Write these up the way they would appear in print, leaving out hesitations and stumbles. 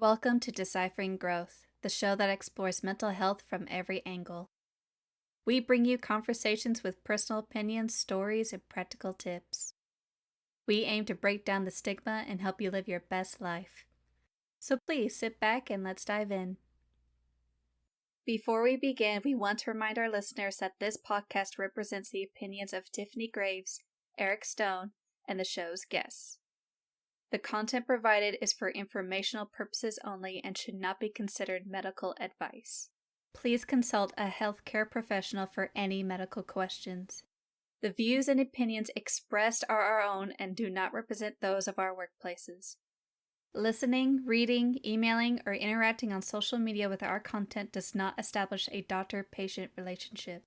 Welcome to Deciphering Growth, the show that explores mental health from every angle. We bring you conversations with personal opinions, stories, and practical tips. We aim to break down the stigma and help you live your best life. So please sit back and let's dive in. Before we begin, we want to remind our listeners that this podcast represents the opinions of Tiffany Graves, Eric Stone, and the show's guests. The content provided is for informational purposes only and should not be considered medical advice. Please consult a healthcare professional for any medical questions. The views and opinions expressed are our own and do not represent those of our workplaces. Listening, reading, emailing, or interacting on social media with our content does not establish a doctor-patient relationship.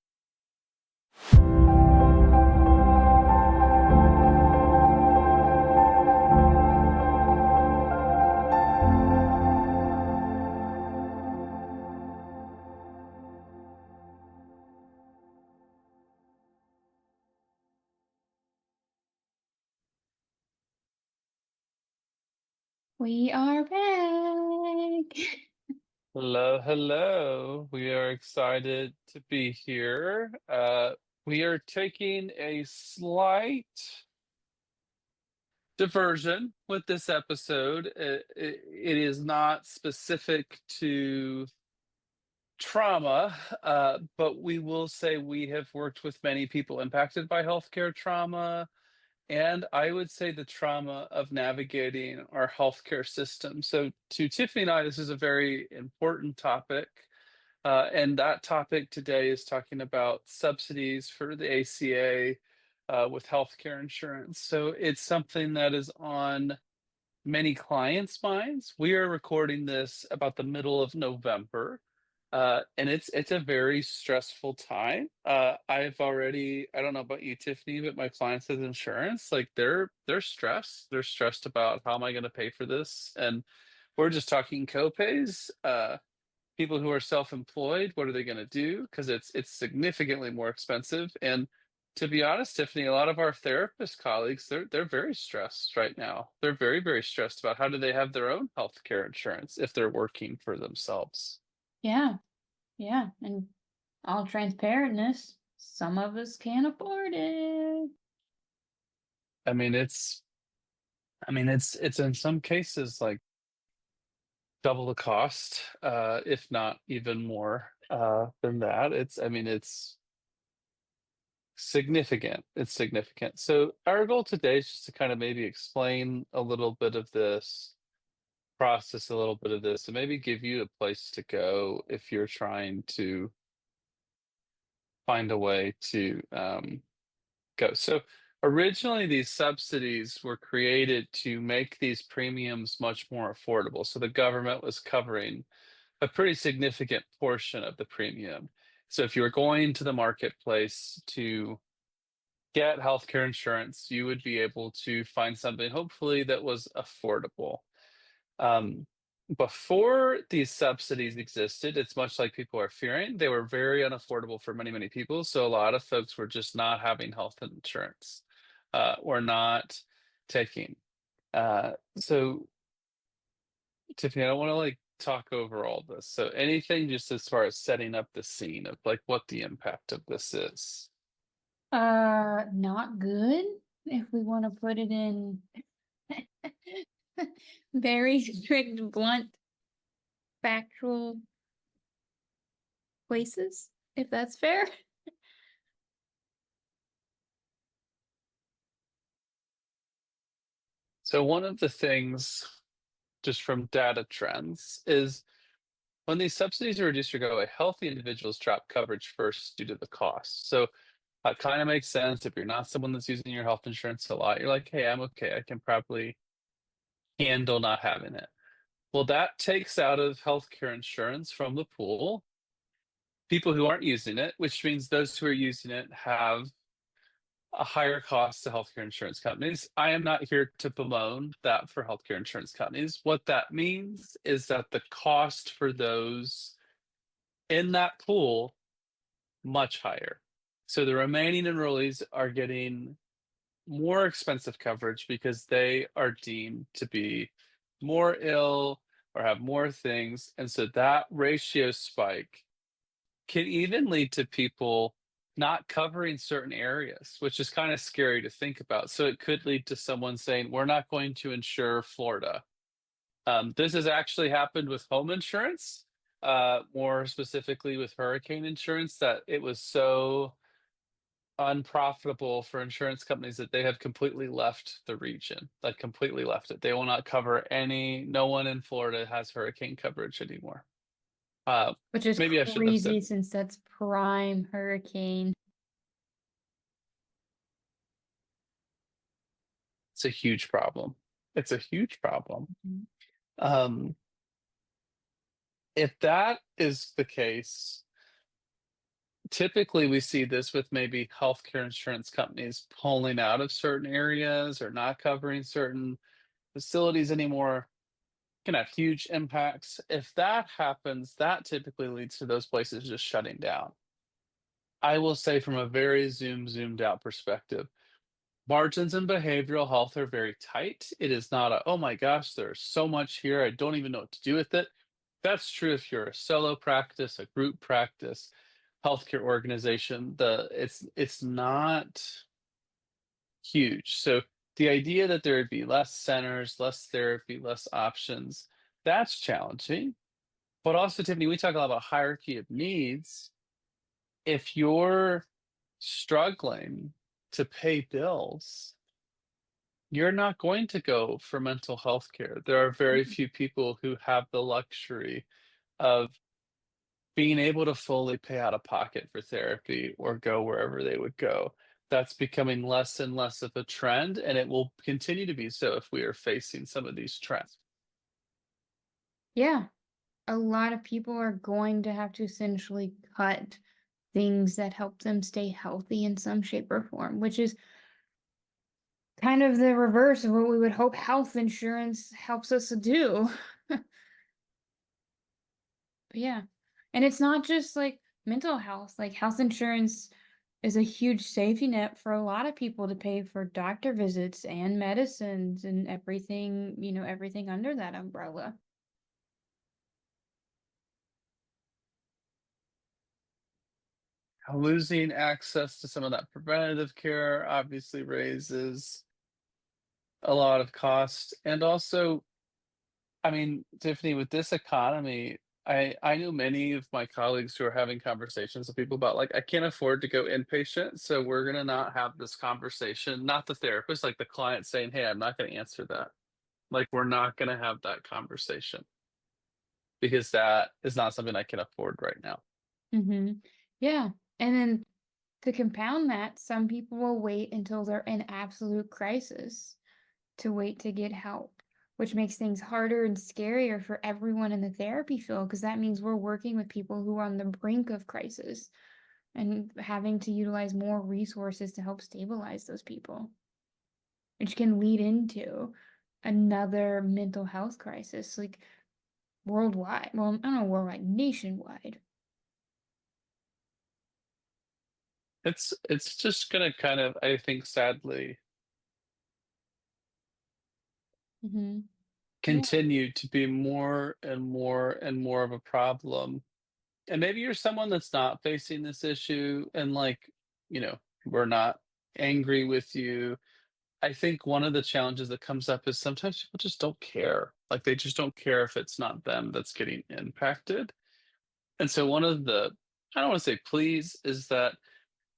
We are back. Hello, hello. We are excited to be here. We are taking a slight diversion with this episode. It is not specific to trauma, but we will say we have worked with many people impacted by healthcare trauma. And I would say the trauma of navigating our healthcare system. So, to Tiffany and I, this is a very important topic. And that topic today is talking about subsidies for the ACA with healthcare insurance. So, it's something that is on many clients' minds. We are recording this about the middle of November. And it's a very stressful time. I don't know about you, Tiffany, but my clients with insurance, like they're stressed. They're stressed about how am I going to pay for this? And we're just talking copays. People who are self-employed, what are they going to do? Because it's significantly more expensive. And to be honest, Tiffany, a lot of our therapist colleagues, they're very stressed right now. They're very, very stressed about how do they have their own healthcare insurance if they're working for themselves. Yeah, yeah. And all transparentness, some of us can't afford it. I mean, it's in some cases like double the cost, if not even more than that. It's significant. It's significant. So our goal today is just to kind of maybe explain a little bit of this process, a little bit of this, and maybe give you a place to go if you're trying to find a way to go. So originally, these subsidies were created to make these premiums much more affordable. So the government was covering a pretty significant portion of the premium. So if you were going to the marketplace to get healthcare insurance, you would be able to find something hopefully that was affordable. Um, Before these subsidies existed, it's much like people are fearing. They were very unaffordable for many, many people. So a lot of folks were just not having health insurance, or not taking. So Tiffany, I don't want to like talk over all this. So anything just as far as setting up the scene of like what the impact of this is. Not good if we want to put it in very strict, blunt, factual places, if that's fair. So one of the things just from data trends is when these subsidies are reduced or go away, healthy individuals drop coverage first due to the cost. So that kind of makes sense. If you're not someone that's using your health insurance a lot, you're like, hey, I'm okay. I can probably handle not having it. Well, that takes out of healthcare insurance from the pool people who aren't using it, which means those who are using it have a higher cost to healthcare insurance companies. I am not here to bemoan that for healthcare insurance companies. What that means is that the cost for those in that pool much higher. So the remaining enrollees are getting more expensive coverage because they are deemed to be more ill, or have more things. And so that ratio spike can even lead to people not covering certain areas, which is kind of scary to think about. So it could lead to someone saying, we're not going to insure Florida. This has actually happened with home insurance, more specifically with hurricane insurance, that it was so unprofitable for insurance companies that they have completely left the region, like completely left it. They will not cover no one in Florida has hurricane coverage anymore. Which is Maybe I shouldn't have said. crazy since that's prime hurricane. It's a huge problem. It's a huge problem. Mhm. Um, if that is the case, typically we see this with maybe healthcare insurance companies pulling out of certain areas or not covering certain facilities anymore. Can have huge impacts. If that happens, that typically leads to those places just shutting down. I will say from a very zoomed out perspective, margins in behavioral health are very tight. It is not a, oh my gosh, there's so much here, I don't even know what to do with it. That's true if you're a solo practice, a group practice, healthcare organization. It's not huge. So the idea that there would be less centers, less therapy, less options, that's challenging. But also, Tiffany, we talk a lot about hierarchy of needs. If you're struggling to pay bills, you're not going to go for mental health care. There are very few people who have the luxury of being able to fully pay out of pocket for therapy or go wherever they would go. That's becoming less and less of a trend, and it will continue to be so if we are facing some of these trends. Yeah, a lot of people are going to have to essentially cut things that help them stay healthy in some shape or form, which is kind of the reverse of what we would hope health insurance helps us to do. But yeah. And it's not just like mental health, like health insurance is a huge safety net for a lot of people to pay for doctor visits and medicines and everything, everything under that umbrella. Losing access to some of that preventative care obviously raises a lot of cost. And also, I mean, Tiffany, with this economy, I knew many of my colleagues who are having conversations with people about, like, I can't afford to go inpatient, so we're gonna not have this conversation. Not the therapist, like the client saying, "Hey, I'm not gonna answer that." Like, we're not gonna have that conversation because that is not something I can afford right now. Mm-hmm. Yeah. And then to compound that, some people will wait until they're in absolute crisis to wait to get help, which makes things harder and scarier for everyone in the therapy field because that means we're working with people who are on the brink of crisis and having to utilize more resources to help stabilize those people, which can lead into another mental health crisis, like worldwide. Well, I don't know, worldwide, nationwide. It's just gonna kind of, I think, sadly Mm-hmm. Yeah. continue to be more and more and more of a problem. And maybe you're someone that's not facing this issue and, like, we're not angry with you. I think one of the challenges that comes up is sometimes people just don't care. Like, they just don't care if it's not them that's getting impacted. And so one of the, I don't want to say please, is that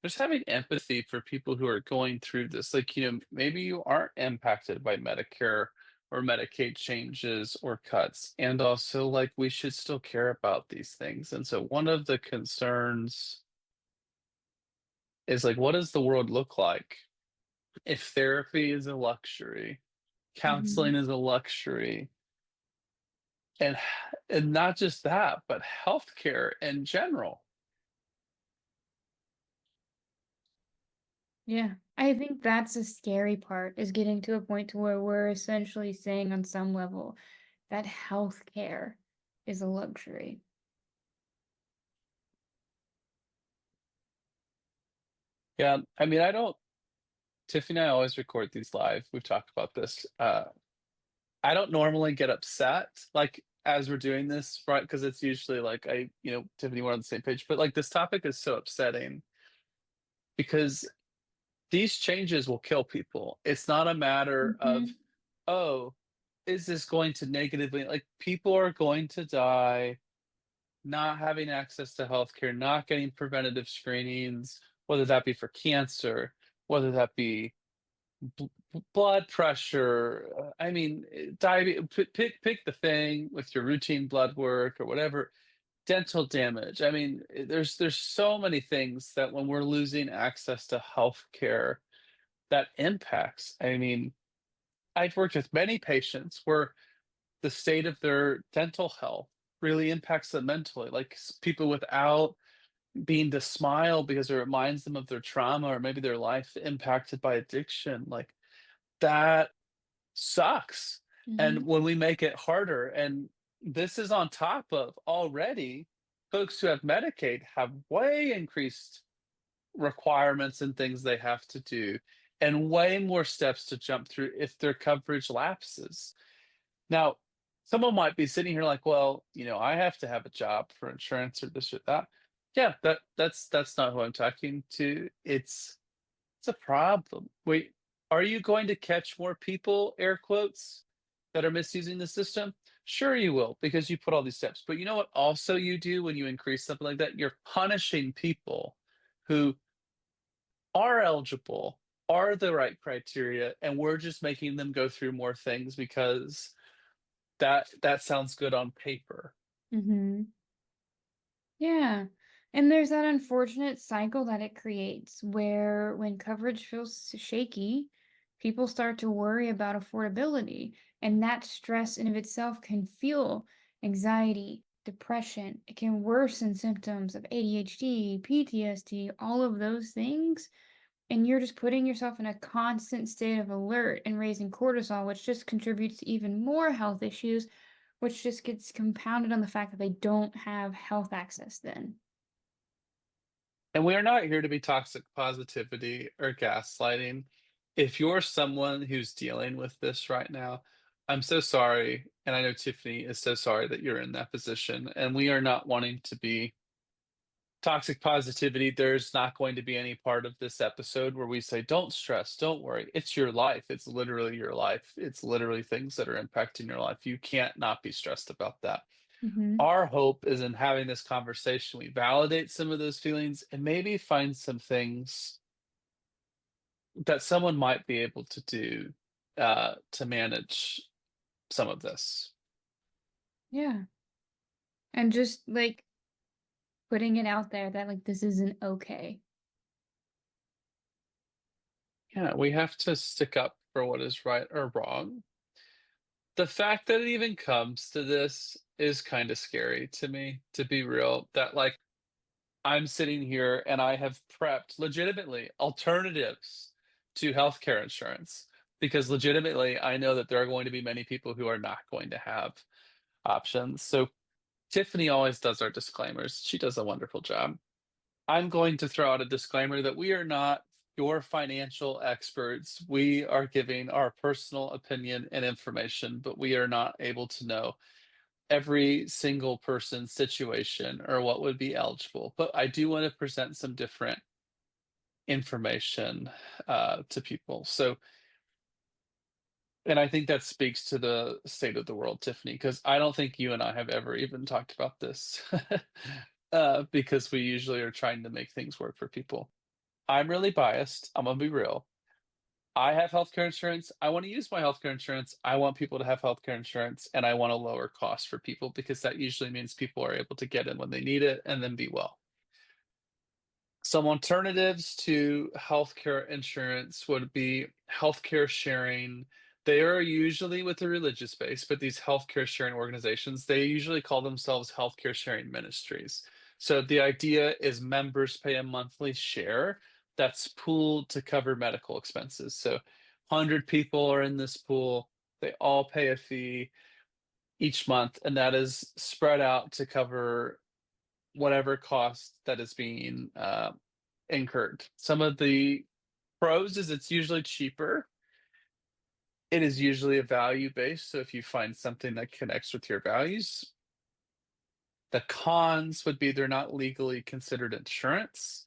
just having empathy for people who are going through this. Like, maybe you aren't impacted by Medicare or Medicaid changes or cuts. And also, like, we should still care about these things. And so one of the concerns is, like, what does the world look like if therapy is a luxury, Mm-hmm. counseling is a luxury, and and not just that, but healthcare in general? Yeah. I think that's the scary part is getting to a point to where we're essentially saying on some level that healthcare is a luxury. Yeah, I mean, I don't. Tiffany and I always record these live. We've talked about this. I don't normally get upset. Like, as we're doing this, right? Because it's usually like Tiffany, we're on the same page, but like this topic is so upsetting because these changes will kill people. It's not a matter of, Mhm. oh, is this going to negatively, like, people are going to die not having access to healthcare, not getting preventative screenings, whether that be for cancer, whether that be blood pressure. I mean, diabetes. Pick the thing with your routine blood work or whatever. Dental damage. I mean, there's so many things that when we're losing access to healthcare, that impacts. I mean, I've worked with many patients where the state of their dental health really impacts them mentally. Like people without being to smile because it reminds them of their trauma or maybe their life impacted by addiction. Like that sucks. And Mhm. when we make it harder, and this is on top of already folks who have Medicaid have way increased requirements and things they have to do, and way more steps to jump through if their coverage lapses. Now, someone might be sitting here like, well, I have to have a job for insurance or this or that. Yeah, that's not who I'm talking to. It's a problem. Wait, are you going to catch more people, air quotes, that are misusing the system? Sure, you will, because you put all these steps. But you know what also you do when you increase something like that? You're punishing people who are eligible, are the right criteria, and we're just making them go through more things because that sounds good on paper. Mhm. Yeah. And there's that unfortunate cycle that it creates where when coverage feels shaky, people start to worry about affordability. And that stress in of itself can fuel anxiety, depression. It can worsen symptoms of ADHD, PTSD, all of those things. And you're just putting yourself in a constant state of alert and raising cortisol, which just contributes to even more health issues, which just gets compounded on the fact that they don't have health access then. And we are not here to be toxic positivity or gaslighting. If you're someone who's dealing with this right now, I'm so sorry. And I know Tiffany is so sorry that you're in that position. And we are not wanting to be toxic positivity. There's not going to be any part of this episode where we say, don't stress, don't worry. It's your life. It's literally your life. It's literally things that are impacting your life. You can't not be stressed about that. Hmm. Our hope is in having this conversation, we validate some of those feelings and maybe find some things that someone might be able to do to manage some of this. Yeah. And just like putting it out there that like this isn't okay. Yeah, we have to stick up for what is right or wrong. The fact that it even comes to this is kind of scary to me, to be real. That like I'm sitting here and I have prepped legitimately alternatives to healthcare insurance because legitimately I know that there are going to be many people who are not going to have options. So Tiffany always does our disclaimers. She does a wonderful job. I'm going to throw out a disclaimer that we are not your financial experts. We are giving our personal opinion and information, but we are not able to know every single person's situation or what would be eligible. But I do want to present some different information to people. So, and I think that speaks to the state of the world, Tiffany, because I don't think you and I have ever even talked about this because we usually are trying to make things work for people. I'm really biased. I'm going to be real. I have healthcare insurance. I want to use my healthcare insurance. I want people to have healthcare insurance and I want to lower costs for people because that usually means people are able to get in when they need it and then be well. Some alternatives to healthcare insurance would be healthcare sharing. They are usually with a religious base, but these healthcare sharing organizations, they usually call themselves healthcare sharing ministries. So the idea is members pay a monthly share that's pooled to cover medical expenses. So 100 people are in this pool. They all pay a fee each month, and that is spread out to cover whatever cost that is being incurred. Some of the pros is it's usually cheaper It is usually a value-based, so if you find something that connects with your values. The cons would be they're not legally considered insurance,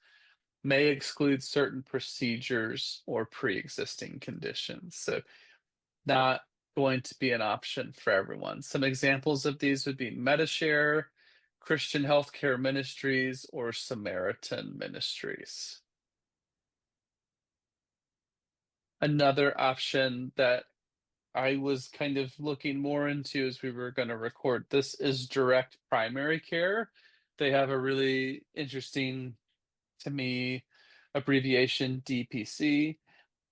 may exclude certain procedures or pre-existing conditions. So not going to be an option for everyone. Some examples of these would be Medishare, Christian Healthcare Ministries, or Samaritan Ministries. Another option that I was kind of looking more into as we were going to record this is direct primary care. They have a really interesting, to me, abbreviation DPC.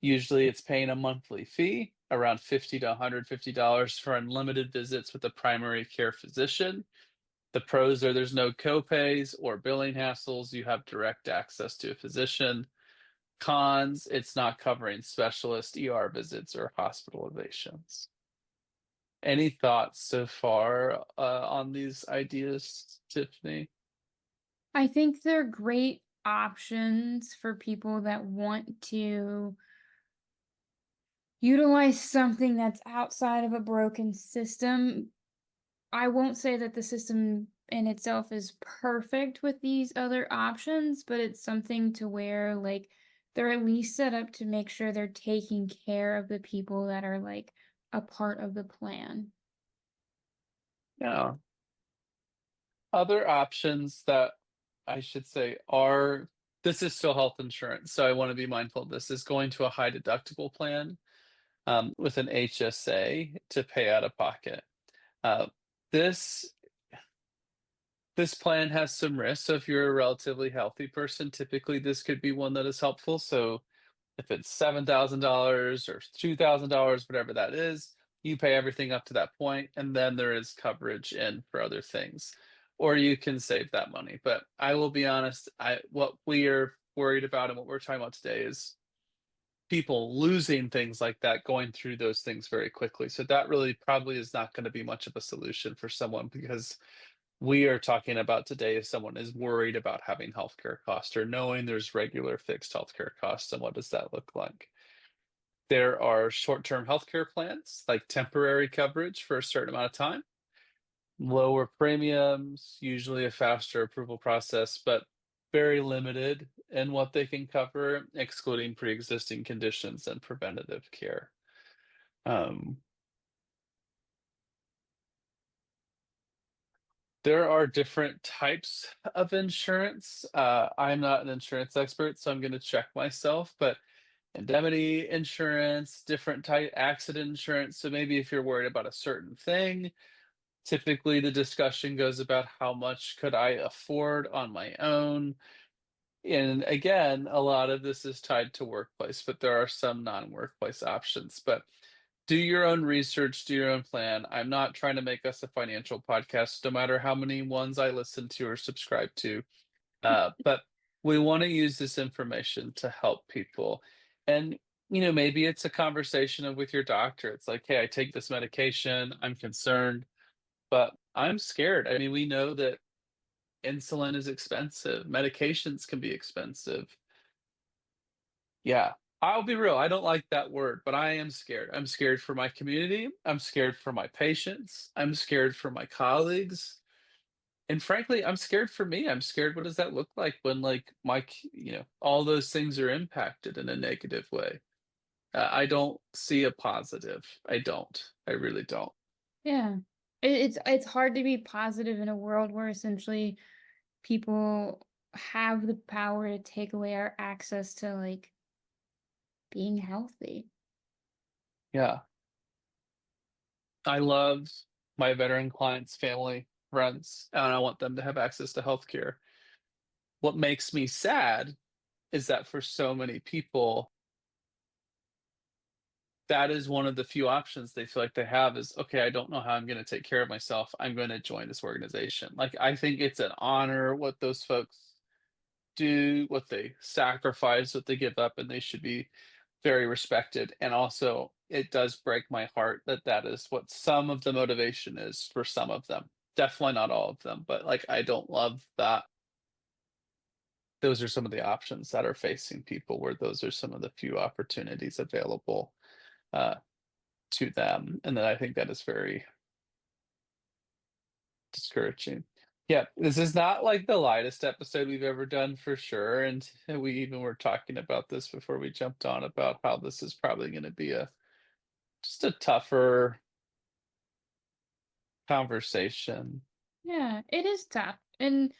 Usually it's paying a monthly fee, around $50 to $150 for unlimited visits with a primary care physician. The pros are there's no copays or billing hassles. You have direct access to a physician. Cons, it's not covering specialist ER visits or hospitalizations. Any thoughts so far on these ideas, Tiffany? I think they're great options for people that want to utilize something that's outside of a broken system. I won't say that the system in itself is perfect with these other options, but it's something to where like they're at least set up to make sure they're taking care of the people that are like a part of the plan. Yeah. Other options that I should say are, this is still health insurance, so I want to be mindful of this, is going to a high deductible plan with an HSA to pay out of pocket. Uh, this this plan has some risks. So if you're a relatively healthy person, typically this could be one that is helpful. So if it's $7,000 or $2,000, whatever that is, you pay everything up to that point, and then there is coverage in for other things. Or you can save that money. But I will be honest, what we are worried about and what we're talking about today is people losing things like that, going through those things very quickly. So that really probably is not going to be much of a solution for someone, because we are talking about today if someone is worried about having healthcare costs or knowing there's regular fixed healthcare costs, and what does that look like? There are short-term healthcare plans, like temporary coverage for a certain amount of time, lower premiums, usually a faster approval process, but very limited in what they can cover, excluding pre-existing conditions and preventative care. There are different types of insurance. I'm not an insurance expert, so I'm going to check myself, but indemnity insurance, different type accident insurance. So maybe if you're worried about a certain thing, typically the discussion goes about how much could I afford on my own. And again, a lot of this is tied to workplace, but there are some non-workplace options. But do your own research, do your own plan. I'm not trying to make us a financial podcast, no matter how many ones I listen to or subscribe to. But we want to use this information to help people. And, maybe it's a conversation with your doctor. It's like, hey, I take this medication, I'm concerned, but I'm scared. I mean, we know that insulin is expensive, medications can be expensive. Yeah, I'll be real, I don't like that word, but I am scared. I'm scared for my community, I'm scared for my patients, I'm scared for my colleagues, and frankly, I'm scared for me. I'm scared, what does that look like when, like, all those things are impacted in a negative way? I don't see a positive. I don't. I really don't. Yeah. It's hard to be positive in a world where essentially people have the power to take away our access to like being healthy. Yeah. I love my veteran clients, family, friends, and I want them to have access to healthcare. What makes me sad is that for so many people, that is one of the few options they feel like they have is, okay, I don't know how I'm going to take care of myself. I'm going to join this organization. Like, I think it's an honor what those folks do, what they sacrifice, what they give up, and they should be very respected. And also, it does break my heart that that is what some of the motivation is for some of them. Definitely not all of them, but like, I don't love that. Those are some of the options that are facing people, where those are some of the few opportunities available. Uh, to them. And then I think that is very discouraging. Yeah, this is not like the lightest episode we've ever done for sure. And we even were talking about this before we jumped on about how this is probably going to be just a tougher conversation. Yeah, it is tough. And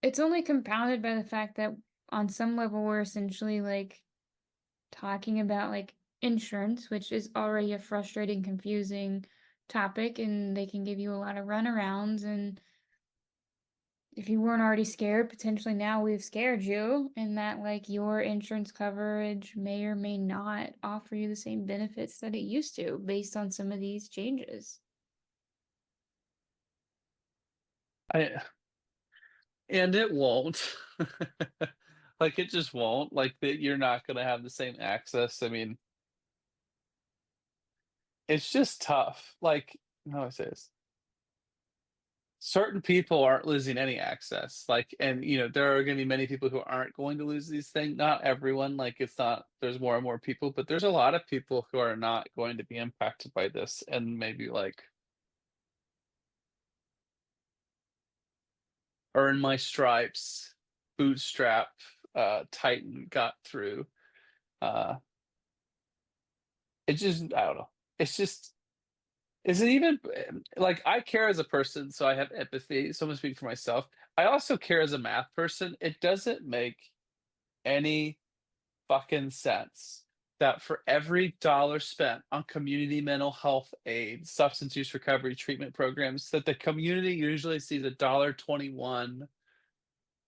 it's only compounded by the fact that on some level we're essentially like talking about like insurance, which is already a frustrating, confusing topic, and they can give you a lot of runarounds. And if you weren't already scared, potentially now we've scared you, and that like your insurance coverage may or may not offer you the same benefits that it used to based on some of these changes. And it won't. Like, it just won't. Like, that you're not going to have the same access. I mean, it's just tough. Like, how do I say this? Certain people aren't losing any access. Like, and there are going to be many people who aren't going to lose these things. Not everyone. Like, it's not. There's more and more people, but there's a lot of people who are not going to be impacted by this, and maybe like earn my stripes, bootstrap, Titan got through. It just, I don't know. It's just, is it even like, I care as a person, so I have empathy. So I'm gonna speak for myself. I also care as a math person. It doesn't make any fucking sense that for every dollar spent on community mental health aid, substance use recovery treatment programs, that the community usually sees $1.21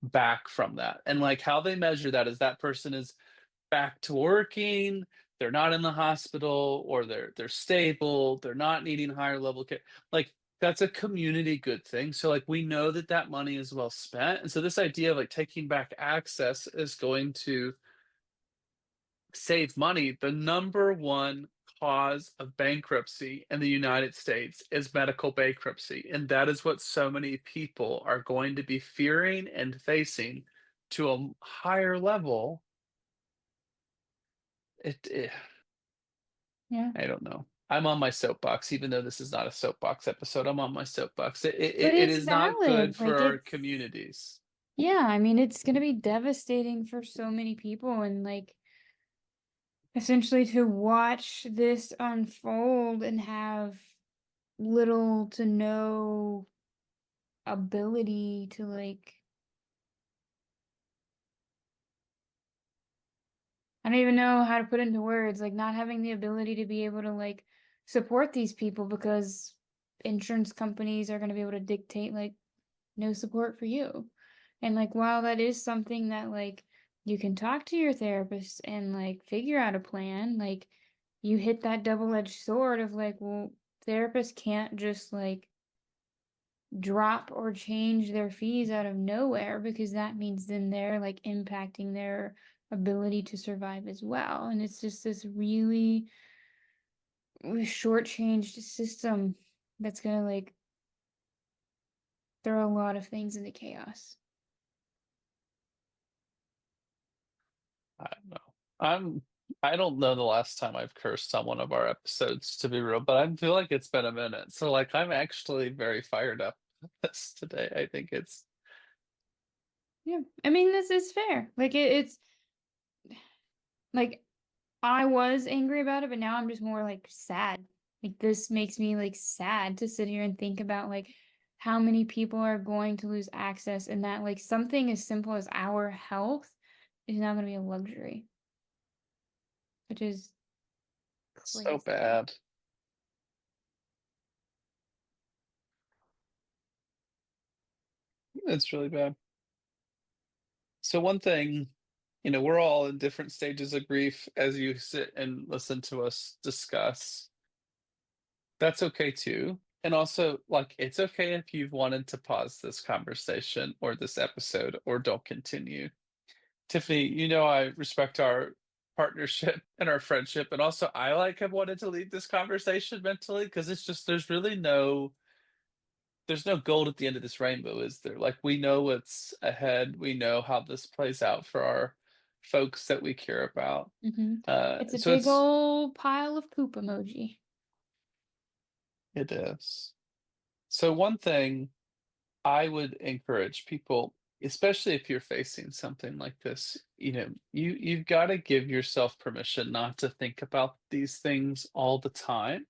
back from that. And like, how they measure that is that person is back to working, they're not in the hospital, or they're stable, they're not needing higher level care. Like, that's a community good thing. So like, we know that that money is well spent. And so this idea of like taking back access is going to save money. The number one cause of bankruptcy in the United States is medical bankruptcy. And that is what so many people are going to be fearing and facing to a higher level. Yeah. I don't know. I'm on my soapbox, even though this is not a soapbox episode. I'm on my soapbox. It, But it, it it's is not good valid. for Like our it's communities. yeah, I mean it's gonna be devastating for so many people, and like essentially to watch this unfold and have little to no ability to like I don't even know how to put it into words, like not having the ability to be able to like support these people because insurance companies are going to be able to dictate like no support for you. And like while that is something that like you can talk to your therapist and like figure out a plan, like you hit that double-edged sword of like, well, therapists can't just like drop or change their fees out of nowhere because that means then they're like impacting their ability to survive as well. And it's just this really shortchanged system that's gonna like throw a lot of things into chaos. I don't know. I don't know the last time I've cursed on one of our episodes, to be real, but I feel like it's been a minute. So like, I'm actually very fired up with this today. I think it's Yeah, I mean this is fair. Like it's like I was angry about it, but now I'm just more like sad. Like this makes me like sad to sit here and think about like how many people are going to lose access, and that like something as simple as our health is now going to be a luxury, which is so crazy. bad. It's really bad. So one thing, we're all in different stages of grief as you sit and listen to us discuss. That's okay too. And also, like, it's okay if you've wanted to pause this conversation or this episode or don't continue. Tiffany, I respect our partnership and our friendship. And also, I have wanted to leave this conversation mentally because it's just, there's no gold at the end of this rainbow, is there? Like, we know what's ahead. We know how this plays out for our folks that we care about. Mm-hmm. It's a So big old pile of poop emoji. It is. So one thing I would encourage people, especially if you're facing something like this, you've got to give yourself permission not to think about these things all the time.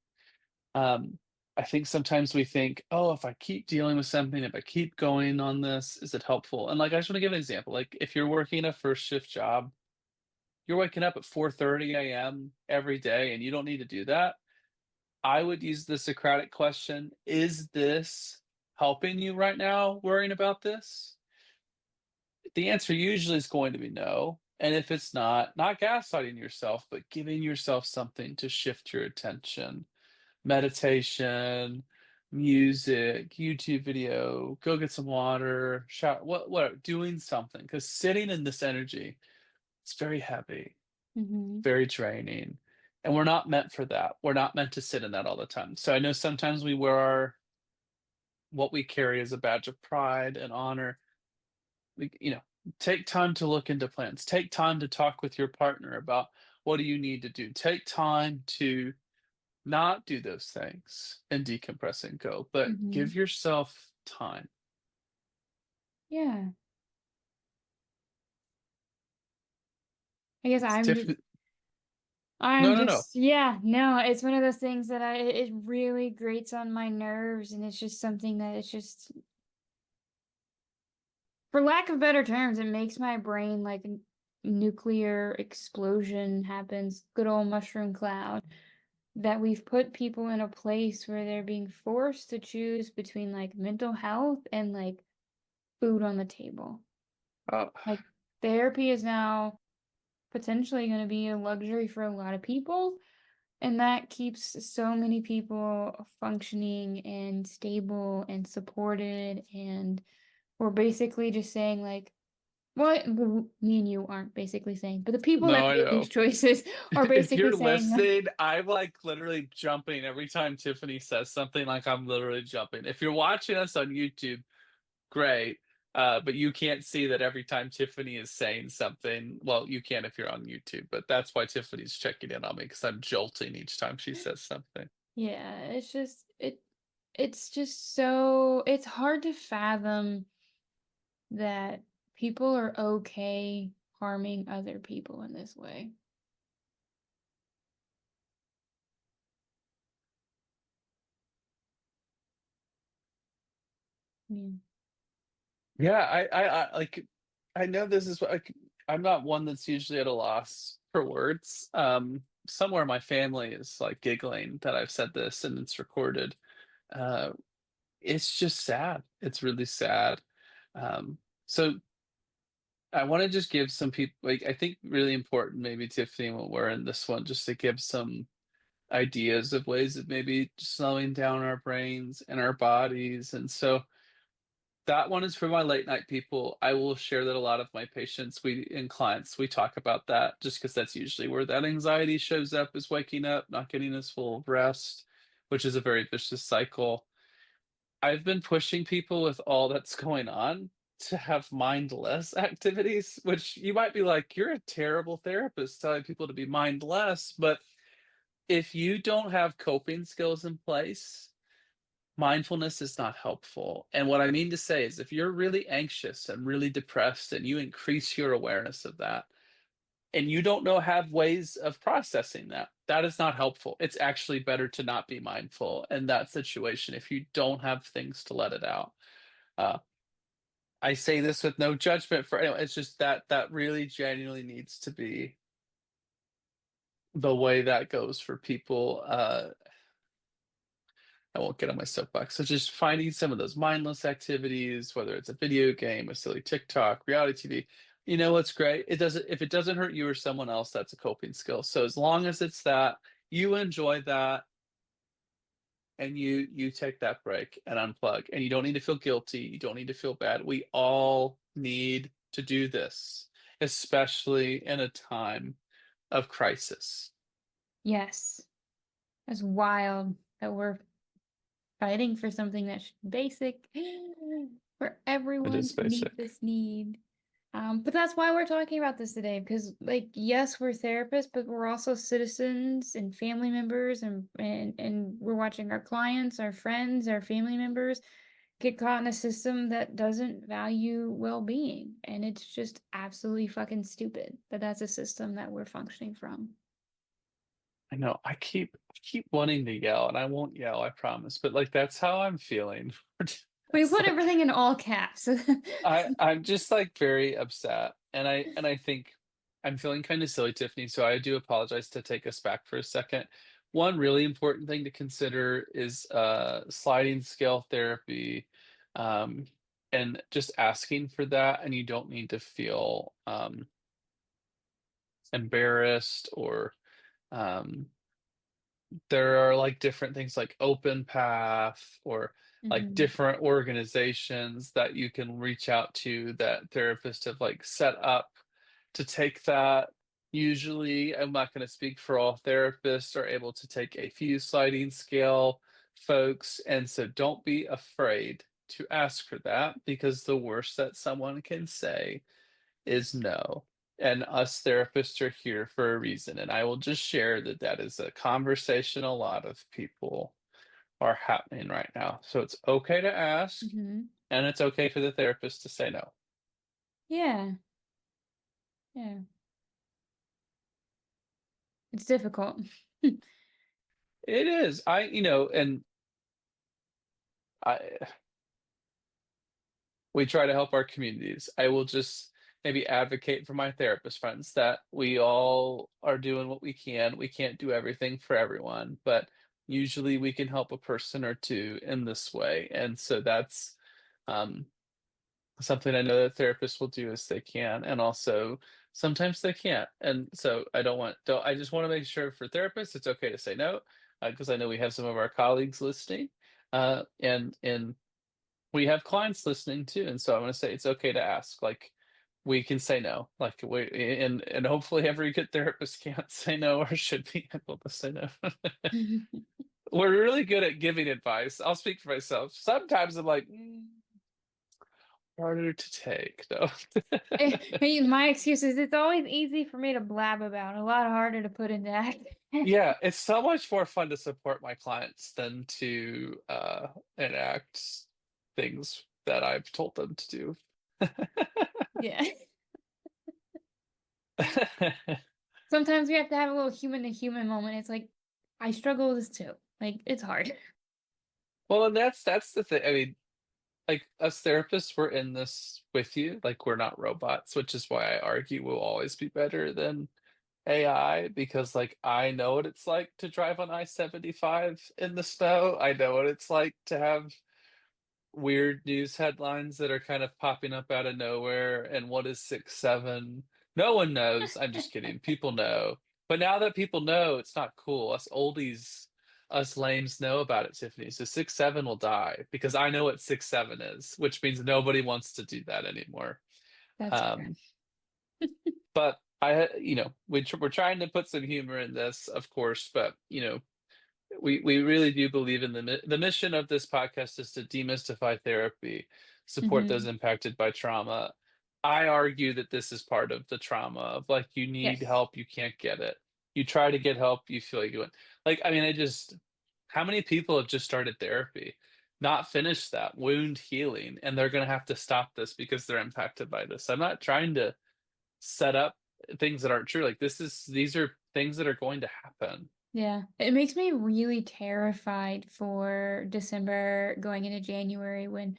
Um, I think sometimes we think, oh, if I keep dealing with something, if I keep going on this, is it helpful? And like, I just want to give an example. Like, if you're working a first shift job, you're waking up at 4:30 a.m. every day, and you don't need to do that. I would use the Socratic question: is this helping you right now? Worrying about this? The answer usually is going to be no. And if it's not gaslighting yourself, but giving yourself something to shift your attention. Meditation, music, YouTube video, go get some water, shower, what, doing something. Because sitting in this energy, it's very heavy, Mm-hmm. very draining. And we're not meant for that. We're not meant to sit in that all the time. So I know sometimes we wear what we carry as a badge of pride and honor. Take time to look into plans. Take time to talk with your partner about what do you need to do. Take time to not do those things and decompress and go, but Mm-hmm. give yourself time. Yeah. I guess Tiff- I'm no. just, yeah, no, it's one of those things that it really grates on my nerves, and it's just something that it's just, for lack of better terms, it makes my brain like a nuclear explosion happens, good old mushroom cloud, that we've put people in a place where they're being forced to choose between like mental health and like food on the table. Oh, Like therapy is now potentially going to be a luxury for a lot of people. And that keeps so many people functioning and stable and supported. And we're basically just saying, like, me and you aren't basically saying, but the people no, that I made know. these choices are If basically you're saying, like, listening, I'm like literally jumping every time Tiffany says something. Like, I'm literally jumping. If you're watching us on YouTube, great. But you can't see that every time Tiffany is saying something. Well, you can if you're on YouTube, but that's why Tiffany's checking in on me, because I'm jolting each time she says something. yeah, it's just so, it's hard to fathom that people are okay harming other people in this way. Yeah. Yeah, I like. I know this is what I'm not one that's usually at a loss for words. Somewhere my family is like giggling that I've said this and it's recorded. Uh, it's just sad. It's really sad. So I want to just give some people, like, I think really important, maybe Tiffany, when we're in this one, just to give some ideas of ways of maybe slowing down our brains and our bodies. And so that one is for my late night people. I will share that a lot of my patients and clients, we talk about that just because that's usually where that anxiety shows up, is waking up, not getting as full of rest, which is a very vicious cycle. I've been pushing people with all that's going on to have mindless activities, which you might be like, you're a terrible therapist telling people to be mindless. But if you don't have coping skills in place, mindfulness is not helpful. And what I mean to say is, if you're really anxious and really depressed and you increase your awareness of that, and you don't have ways of processing that, that is not helpful. It's actually better to not be mindful in that situation if you don't have things to let it out. Uh, I say this with no judgment for anyone. It's just that really genuinely needs to be the way that goes for people. I won't get on my soapbox. So just finding some of those mindless activities, whether it's a video game, a silly TikTok, reality TV. You know what's great? If it doesn't hurt you or someone else, that's a coping skill. So as long as it's that, you enjoy that, and you take that break and unplug. And you don't need to feel guilty. You don't need to feel bad. We all need to do this, especially in a time of crisis. Yes. It's wild that we're fighting for something that's basic for It everyone is to meet basic. this need. But that's why we're talking about this today, because like, yes, we're therapists, but we're also citizens and family members, and we're watching our clients, our friends, our family members get caught in a system that doesn't value well-being. And it's just absolutely fucking stupid that that's a system that we're functioning from. I know I keep wanting to yell, and I won't yell, I promise. But like that's how I'm feeling. We It's put like everything in all caps. I'm just like very upset, and I think I'm feeling kind of silly, Tiffany. So I do apologize to take us back for a second. One really important thing to consider is sliding scale therapy, um, and just asking for that, and you don't need to feel embarrassed or um, there are like different things like open path or like Mhm. different organizations that you can reach out to that therapists have like set up to take that. Usually I'm not going to speak for all therapists, are able to take a few sliding scale folks, and so don't be afraid to ask for that, because the worst that someone can say is no. And us therapists are here for a reason. And I will just share that that is a conversation a lot of people are happening right now. So it's okay to ask, Mhm. and it's okay for the therapist to say no. Yeah. Yeah. It's difficult. It is. And I we try to help our communities. I will just maybe advocate for my therapist friends that we all are doing what we can. We can't do everything for everyone, but usually we can help a person or two in this way. And so that's um, something I know that therapists will do as they can, and also sometimes they can't. And so I just want to make sure for therapists it's okay to say no, because I know we have some of our colleagues listening, and we have clients listening too, and so I'm gonna say it's okay to ask. Like, we can say no. Like and hopefully every good therapist can't say no or should be able to say no. We're really good at giving advice. I'll speak for myself. Sometimes I'm like, harder to take though. My excuse is it's always easy for me to blab about, a lot harder to put into action. Yeah, it's so much more fun to support my clients than to enact things that I've told them to do. Yeah. Sometimes we have to have a little human to human moment. It's like, I struggle with this too. Like, it's hard. Well, and that's the thing. I mean, like us therapists, we're in this with you. Like we're not robots, which is why I argue we'll always be better than AI, because like I know what it's like to drive on I-75 in the snow. I know what it's like to have weird news headlines that are kind of popping up out of nowhere. And what is 6-7? No one knows. I'm just kidding. People know. But now that people know, it's not cool. Us oldies, us lames know about it, Tiffany. So 6-7 will die because I know what 6-7 is, which means nobody wants to do that anymore. That's fair. Um, but we're trying to put some humor in this, of course, but we really do believe in the mission of this podcast is to demystify therapy, support those Hmm. impacted by trauma. I argue that this is part of the trauma of like you need Yes. help, you can't get it. You try to get help, you feel like you want. Like I mean, how many people have just started therapy, not finished that wound healing, and they're gonna have to stop this because they're impacted by this. I'm not trying to set up things that aren't true. Like these are things that are going to happen. Yeah. It makes me really terrified for December going into January when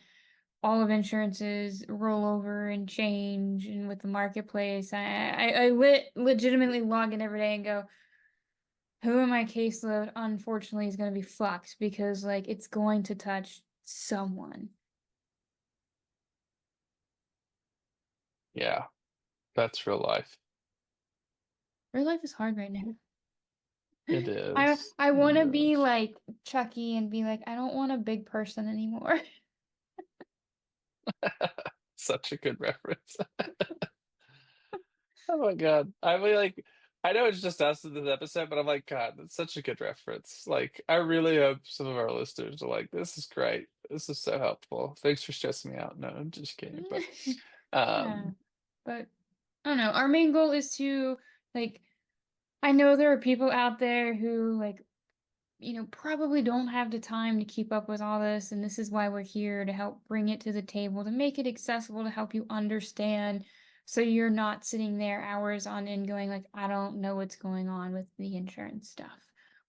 all of insurances roll over and change, and with the marketplace. I legitimately log in every day and go, who in my caseload unfortunately is going to be fucked because like it's going to touch someone. Yeah, that's real life. Real life is hard right now. It I is. I want to It be is. like Chucky and be like, I don't want a big person anymore. Such a good reference. Oh my god. I mean, like, I know it's just us in this episode, but I'm like, God, that's such a good reference. Like, I really hope some of our listeners are like, this is great. This is so helpful. Thanks for stressing me out. No, I'm just kidding. But Yeah. um But I don't know. Our main goal is to, like, I know there are people out there who, like, probably don't have the time to keep up with all this, and this is why we're here to help bring it to the table, to make it accessible, to help you understand, so you're not sitting there hours on end going like, I don't know what's going on with the insurance stuff.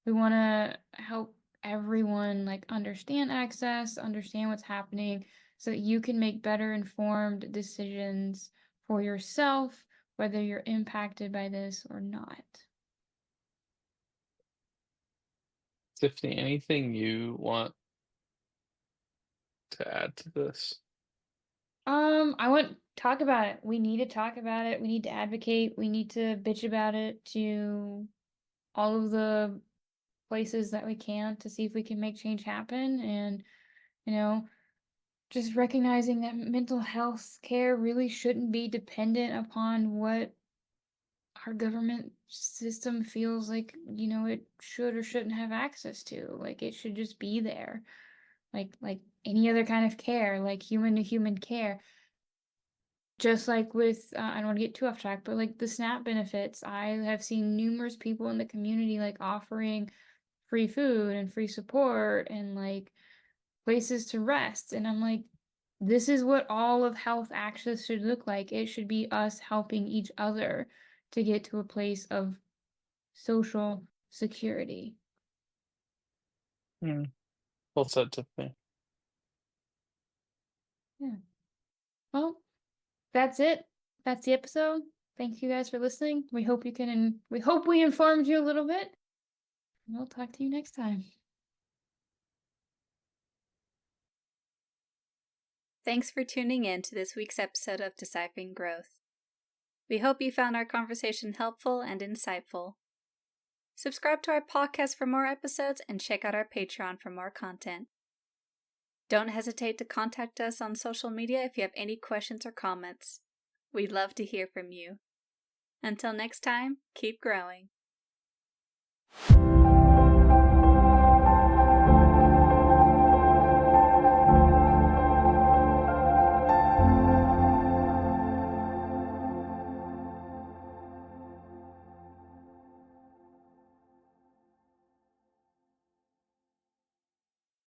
We want to help everyone like understand access, understand what's happening, so that you can make better informed decisions for yourself, whether you're impacted by this or not. Tiffany, anything you want to add to this? I want to talk about it. We need to talk about it. We need to advocate. We need to bitch about it to all of the places that we can to see if we can make change happen. And, you know, just recognizing that mental health care really shouldn't be dependent upon what our government system feels like, it should or shouldn't have access to. Like it should just be there. Like any other kind of care, like human to human care. Just like with, I don't want to get too off track, but like the SNAP benefits, I have seen numerous people in the community like offering free food and free support and like places to rest. And I'm like, this is what all of health access should look like. It should be us helping each other to get to a place of social security. Well said, Tiffany. Yeah. Well, that's it. That's the episode. Thank you guys for listening. We hope we informed you a little bit. We'll talk to you next time. Thanks for tuning in to this week's episode of Deciphering Growth. We hope you found our conversation helpful and insightful. Subscribe to our podcast for more episodes and check out our Patreon for more content. Don't hesitate to contact us on social media if you have any questions or comments. We'd love to hear from you. Until next time, keep growing.